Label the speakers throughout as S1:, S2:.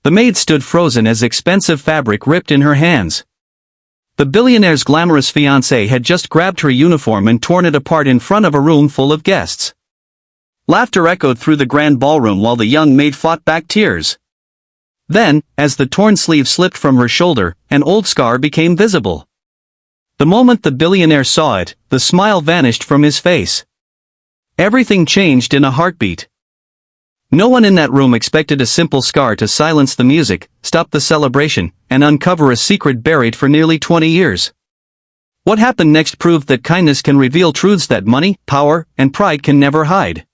S1: The maid stood frozen as expensive fabric ripped in her hands. The billionaire's glamorous fiancée had just grabbed her uniform and torn it apart in front of a room full of guests. Laughter echoed through the grand ballroom while the young maid fought back tears. Then, as the torn sleeve slipped from her shoulder, an old scar became visible. The moment the billionaire saw it, the smile vanished from his face. Everything changed in a heartbeat. No one in that room expected a simple scar to silence the music, stop the celebration, and uncover a secret buried for nearly 20 years. What happened next proved that kindness can reveal truths that money, power, and pride can never hide.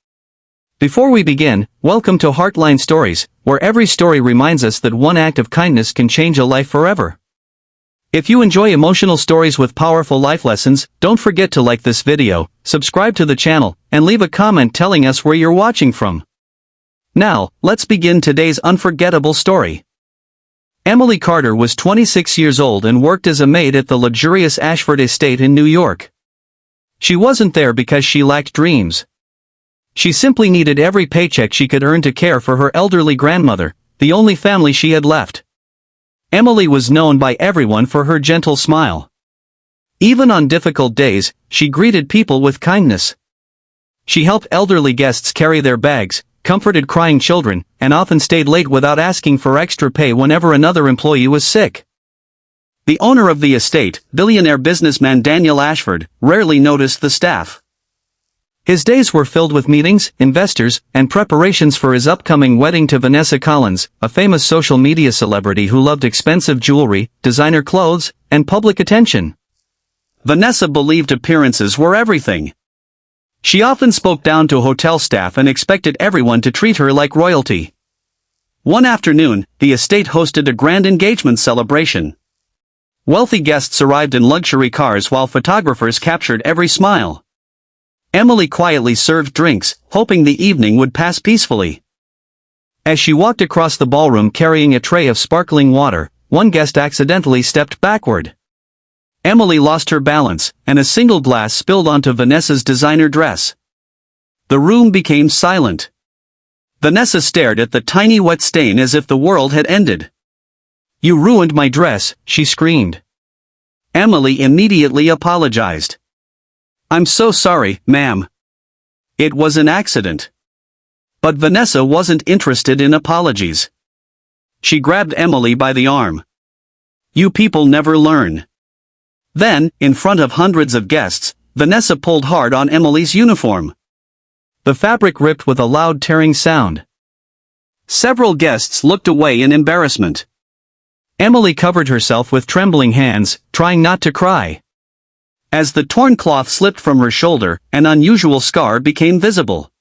S1: Before we begin, welcome to Heartline Stories, where every story reminds us that one act of kindness can change a life forever. If you enjoy emotional stories with powerful life lessons, don't forget to like this video, subscribe to the channel, and leave a comment telling us where you're watching from. Now, let's begin today's unforgettable story. Emily Carter was 26 years old and worked as a maid at the luxurious Ashford estate in New York. She wasn't there because she lacked dreams. She simply needed every paycheck she could earn to care for her elderly grandmother, the only family she had left. Emily was known by everyone for her gentle smile. Even on difficult days, she greeted people with kindness. She helped elderly guests carry their bags, comforted crying children, and often stayed late without asking for extra pay whenever another employee was sick. The owner of the estate, billionaire businessman Daniel Ashford, rarely noticed the staff. His days were filled with meetings, investors, and preparations for his upcoming wedding to Vanessa Collins, a famous social media celebrity who loved expensive jewelry, designer clothes, and public attention. Vanessa believed appearances were everything. She often spoke down to hotel staff and expected everyone to treat her like royalty. One afternoon, the estate hosted a grand engagement celebration. Wealthy guests arrived in luxury cars while photographers captured every smile. Emily quietly served drinks, hoping the evening would pass peacefully. As she walked across the ballroom carrying a tray of sparkling water, one guest accidentally stepped backward. Emily lost her balance, and a single glass spilled onto Vanessa's designer dress. The room became silent. Vanessa stared at the tiny wet stain as if the world had ended. "You ruined my dress," she screamed. Emily immediately apologized. "I'm so sorry, ma'am. It was an accident." But Vanessa wasn't interested in apologies. She grabbed Emily by the arm. "You people never learn." Then, in front of hundreds of guests, Vanessa pulled hard on Emily's uniform. The fabric ripped with a loud tearing sound. Several guests looked away in embarrassment. Emily covered herself with trembling hands, trying not to cry. As the torn cloth slipped from her shoulder, an unusual scar became visible.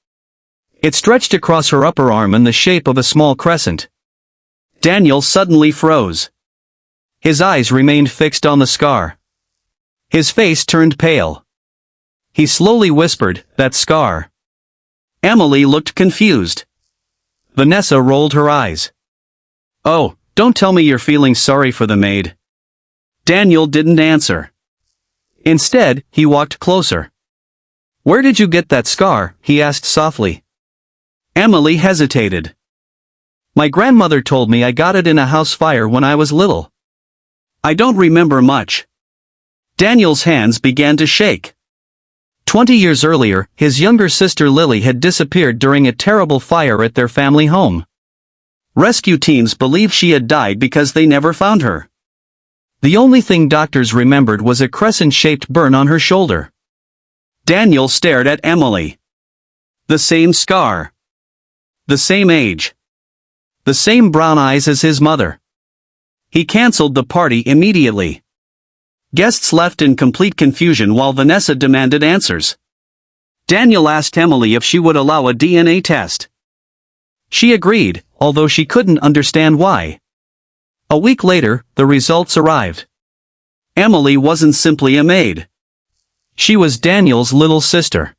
S1: It stretched across her upper arm in the shape of a small crescent. Daniel suddenly froze. His eyes remained fixed on the scar. His face turned pale. He slowly whispered, "That scar." Emily looked confused. Vanessa rolled her eyes. "Oh, don't tell me you're feeling sorry for the maid." Daniel didn't answer. Instead, he walked closer. "Where did you get that scar?" he asked softly. Emily hesitated. "My grandmother told me I got it in a house fire when I was little. I don't remember much." Daniel's hands began to shake. 20 years earlier, his younger sister Lily had disappeared during a terrible fire at their family home. Rescue teams believed she had died because they never found her. The only thing doctors remembered was a crescent-shaped burn on her shoulder. Daniel stared at Emily. The same scar. The same age. The same brown eyes as his mother. He canceled the party immediately. Guests left in complete confusion while Vanessa demanded answers. Daniel asked Emily if she would allow a DNA test. She agreed, although she couldn't understand why. A week later, the results arrived. Emily wasn't simply a maid. She was Daniel's little sister.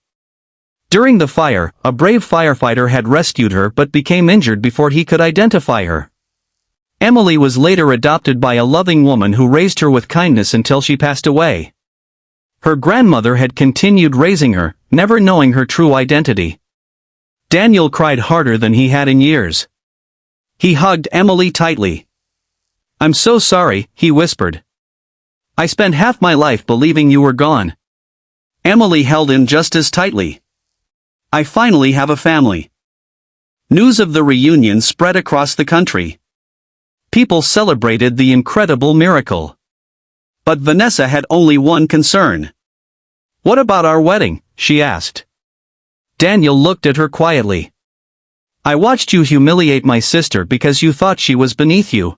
S1: During the fire, a brave firefighter had rescued her but became injured before he could identify her. Emily was later adopted by a loving woman who raised her with kindness until she passed away. Her grandmother had continued raising her, never knowing her true identity. Daniel cried harder than he had in years. He hugged Emily tightly. "I'm so sorry," he whispered. "I spent half my life believing you were gone." Emily held him just as tightly. "I finally have a family." News of the reunion spread across the country. People celebrated the incredible miracle. But Vanessa had only one concern. "What about our wedding?" she asked. Daniel looked at her quietly. "I watched you humiliate my sister because you thought she was beneath you."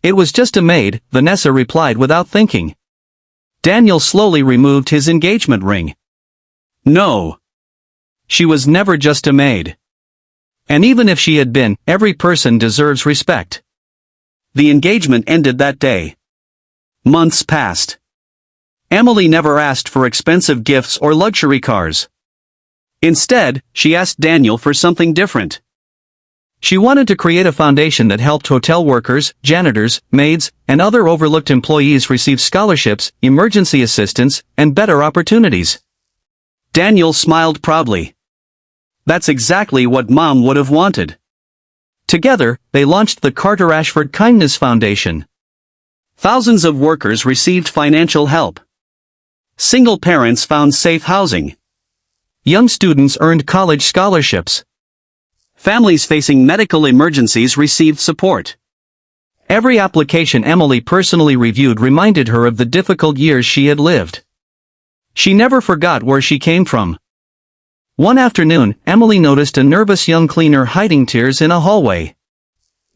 S1: "It was just a maid," Vanessa replied without thinking. Daniel slowly removed his engagement ring. "No. She was never just a maid. And even if she had been, every person deserves respect." The engagement ended that day. Months passed. Emily never asked for expensive gifts or luxury cars. Instead, she asked Daniel for something different. She wanted to create a foundation that helped hotel workers, janitors, maids, and other overlooked employees receive scholarships, emergency assistance, and better opportunities. Daniel smiled proudly. That's exactly what Mom would have wanted. Together, they launched the Carter Ashford Kindness Foundation. Thousands of workers received financial help. Single parents found safe housing. Young students earned college scholarships. Families facing medical emergencies received support. Every application Emily personally reviewed reminded her of the difficult years she had lived. She never forgot where she came from. One afternoon, Emily noticed a nervous young cleaner hiding tears in a hallway.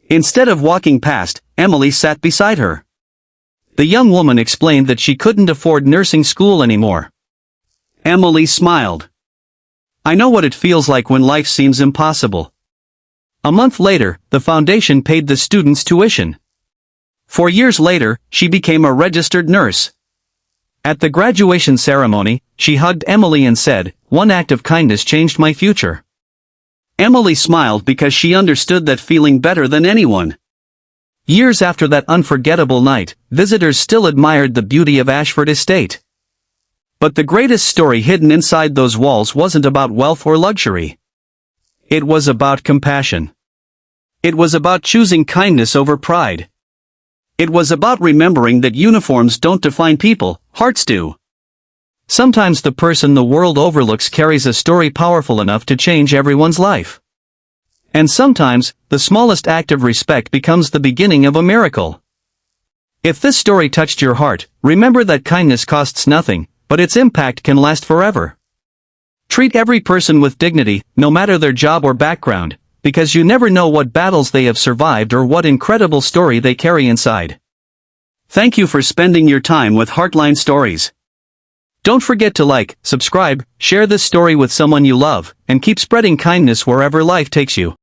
S1: Instead of walking past, Emily sat beside her. The young woman explained that she couldn't afford nursing school anymore. Emily smiled. "I know what it feels like when life seems impossible." A month later, the foundation paid the students' tuition. 4 years later, she became a registered nurse. At the graduation ceremony, she hugged Emily and said, "One act of kindness changed my future." Emily smiled because she understood that feeling better than anyone. Years after that unforgettable night, visitors still admired the beauty of Ashford Estate. But the greatest story hidden inside those walls wasn't about wealth or luxury. It was about compassion. It was about choosing kindness over pride. It was about remembering that uniforms don't define people, hearts do. Sometimes the person the world overlooks carries a story powerful enough to change everyone's life. And sometimes, the smallest act of respect becomes the beginning of a miracle. If this story touched your heart, remember that kindness costs nothing, but its impact can last forever. Treat every person with dignity, no matter their job or background, because you never know what battles they have survived or what incredible story they carry inside. Thank you for spending your time with Heartline Stories. Don't forget to like, subscribe, share this story with someone you love, and keep spreading kindness wherever life takes you.